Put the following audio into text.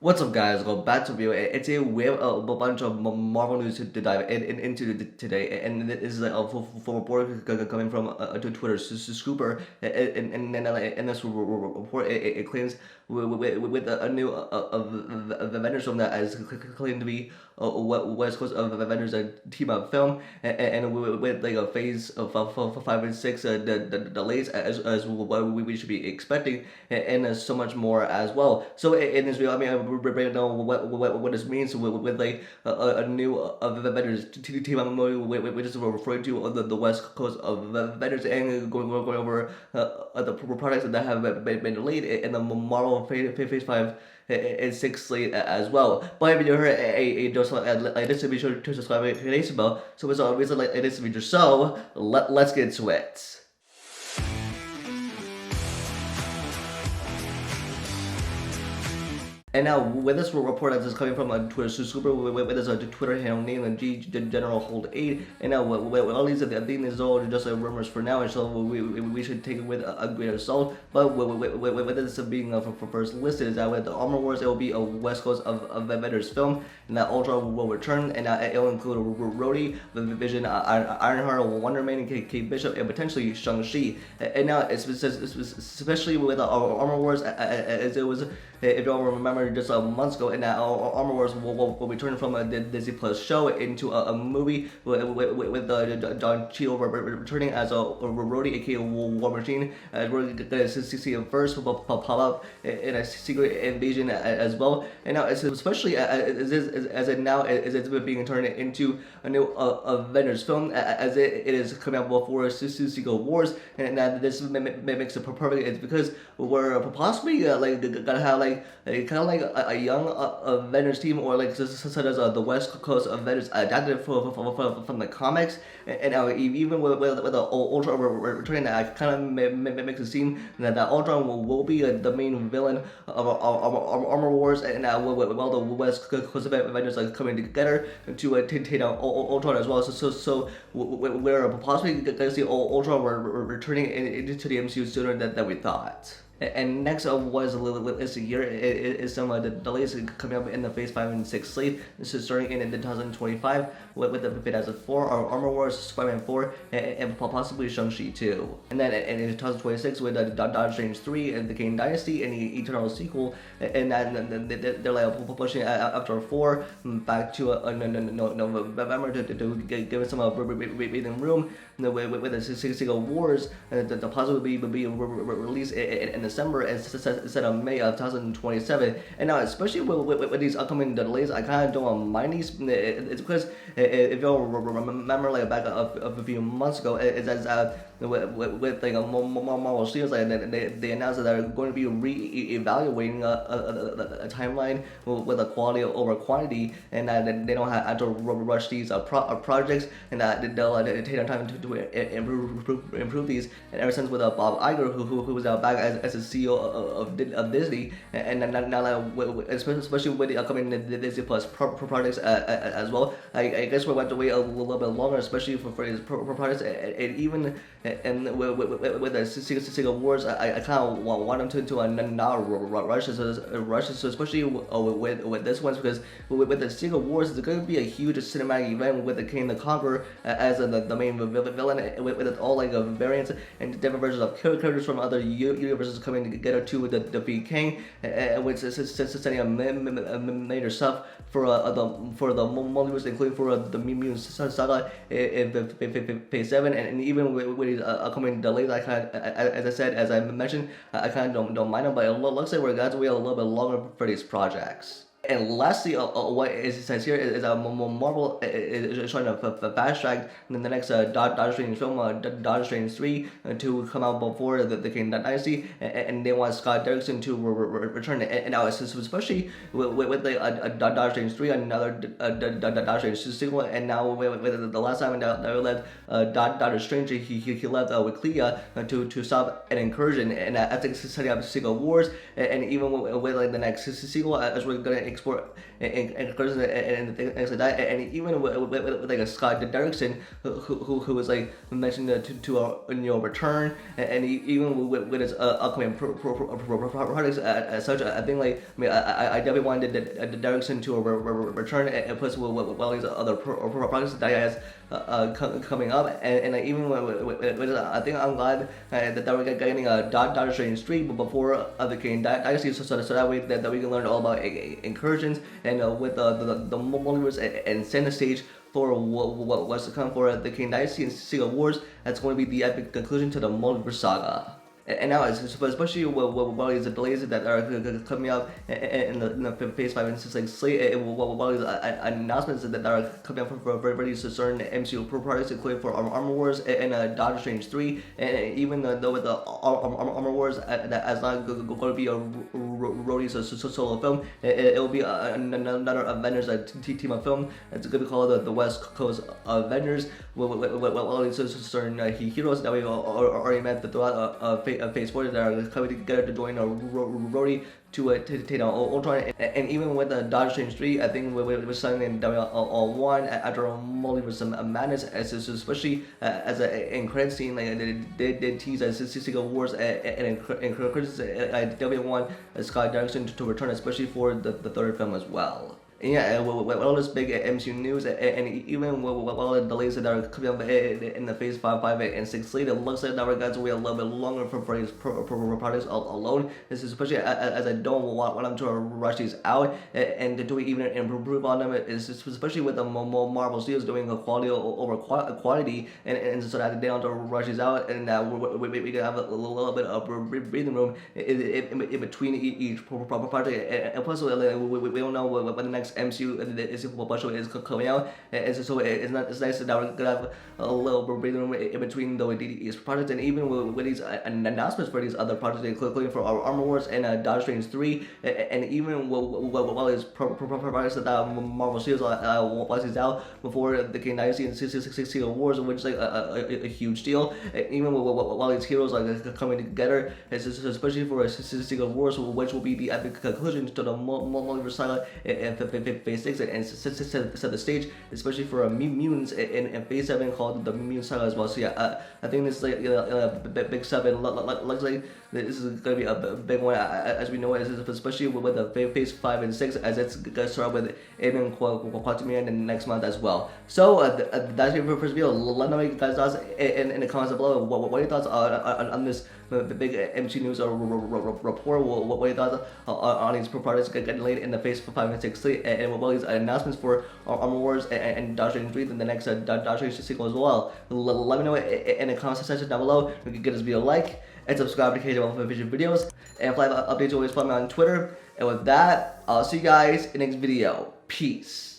What's up, guys? Welcome back to review. We have a bunch of Marvel news to dive into today, and this is like a full report coming from to Twitter scooper, and this report it claims with a new Avengers film that is claimed to be West Coast of Avengers Team Up film, and with like a phase of 5 and 6 the delays as what we should be expecting, and so much more as well. So in this video, I mean, we're breaking down what this means with like a new Avengers team up movie, which is referring to the West Coast of Avengers, and going over the products that have been delayed in the Marvel Phase 5 and 6 slate as well. But if you heard a dose like this, be sure to subscribe to today's bell. So it's always like this video. So let's get into it. And now, with this report that's coming from Twitter super with this Twitter handle name and General Hold 8, and now with all these, I think this is all just rumors for now, and so we should take it with a grain of salt. But with this being for first listed, is that with the Armor Wars, it will be a West Coast of Avengers film, and that Ultron will return, and it will include Rhodey, Vision, Ironheart, Wonder Man, Kate Bishop, and potentially Shang-Chi. And now, especially with the Armor Wars, as it was, if y'all remember, just months ago, and that Armor Wars will return from a Disney Plus show into a movie with John Cheadle returning as a Rhodey, aka War Machine. We're gonna see him first pop up in a secret invasion as well. And now, especially as it now is being turned into a new Avengers film, as it is coming out before Secret Wars, and that this makes it perfect. It's because we're possibly like gonna have like kind of like a young Avengers team, or like such as the West Coast Avengers adapted from the comics, and even with the Ultron returning, that kind of makes it seem that Ultron will be the main villain of Armor Wars, and while the West Coast Avengers are coming together to take down Ultron as well. So we're possibly going to see Ultron returning into the MCU sooner than we thought. And next was this year is some of the delays coming up in the Phase 5 and 6 slate. This is starting in 2025 with the Fantastic Four, or Armor Wars, Spider-Man 4, and possibly Shang-Chi 2. And then in 2026 with Doctor Strange 3 and the Kang Dynasty and the Eternal sequel, and then they're like pushing after 4 back to November to give it some breathing room with the Secret Wars, the possibly be released in December instead of May of 2027. And now, especially with these upcoming delays, I kind of don't mind these. It's because if y'all remember, like back a few months ago, it's as with like Marvel Studios, like they announced that they're going to be re-evaluating a timeline with a quality over quantity, and that they don't have to rush these projects, and that they'll take their time to improve these. And ever since with Bob Iger, who was now back as the CEO of Disney, and now especially with the upcoming Disney Plus projects as well, I guess we're going to wait a little bit longer, especially for these projects, and even and with the Secret Wars, I kind of want them to not rush, so especially with this one, because with the Secret Wars, it's going to be a huge cinematic event with the King the Conqueror as the main villain, with all like variants and different versions of characters from other universes coming together to defeat Kang, which is setting up major stuff for the multiverse, including for the Mutant Saga in Phase 7, and even with these upcoming delays, I kind of, as I mentioned, I kind of don't mind them, but it looks like we're going to wait a little bit longer for these projects. And lastly, what it says here is that Marvel is trying to fast track the next Doctor Strange film, Doctor Strange 3, to come out before the Kang Dynasty, and they want Scott Derrickson to return. And now, especially with the Doctor Strange 3, another Doctor Strange sequel, and now with the last time that we left Doctor Strange, he left with Clea to stop an incursion, and I think setting up Secret Wars, and even with like the next sequel, as we're gonna explore and things like that, and even with like a Scott Derrickson who was like mentioned to return, and even with his upcoming projects as such, I think like I definitely wanted Derrickson to return, and plus with all these other projects that he has coming up, and like, even with I think I'm glad that we're getting a Doctor Strange 3 before the King Dynasty, so that way that we can learn all about incursions, and with the multiverse and center stage for what's to come for the King Dynasty and Secret Wars. That's going to be the epic conclusion to the multiverse saga. And now, especially with all these delays that are coming up in the Phase 5 and 6 like slate, all these announcements that are coming up for very certain MCU projects, including for Armor Wars and Doctor Strange 3, and even though with the Armor Wars that's not going to be a Rhodey solo film, it will be another Avengers Team Up film. It's going to be called the West Coast Avengers, with all these certain heroes that we've already met throughout Phase 4 that are coming together to join Rhodey to take down Ultron, and even with the Doctor Strange 3, I think we're starting in W1 after a multiverse of madness, especially as an credit scene, like they did tease as Secret Wars and credits. I definitely want Scott Derrickson to return, especially for the third film as well. Yeah, with all this big MCU news, and even with all the delays that are coming up in the Phase 5 and 6 slate, it looks like that we're going to wait a little bit longer for these projects alone. This is especially as I don't want them to rush these out and to do even improve on them. It's especially with the Marvel Studios doing a quality over quantity, and so that they don't have to rush these out, and that we can have a little bit of breathing room in between each project. And plus, we don't know what the next MCU is budget is coming out, and so it's nice that we're gonna have a little breathing room in between these projects, and even with these announcements for these other projects, including for our Armor Wars and Doctor Strange 3, and even with all these projects that Marvel Studios wants these out before the King Dynasty and Secret Wars, which is like a huge deal. Even with all these heroes like coming together, especially for Secret Wars, which will be the epic conclusion to the multiverse saga in Phase 6, and set the stage, especially for mutants in Phase 7 called the Mutant Saga as well. So yeah, I think this is like a big 7. Looks like this is gonna be a big one, as we know, especially with the Phase 5 and 6, as it's gonna start with Amen Quantumania in the next month as well. So that's it for the first video. Let me know your guys' thoughts in the comments below. What are your thoughts on this big MC news report? What are your thoughts on these projects getting late in the Phase 5 and 6 slate, and what are these announcements for Armor Wars and Doctor Strange 3 and the next Doctor Strange sequel as well? Let me know in the comment section down below. You can give this video a like and subscribe to KJ for future videos, and for live updates always follow me on Twitter. And with that, I'll see you guys in the next video. Peace.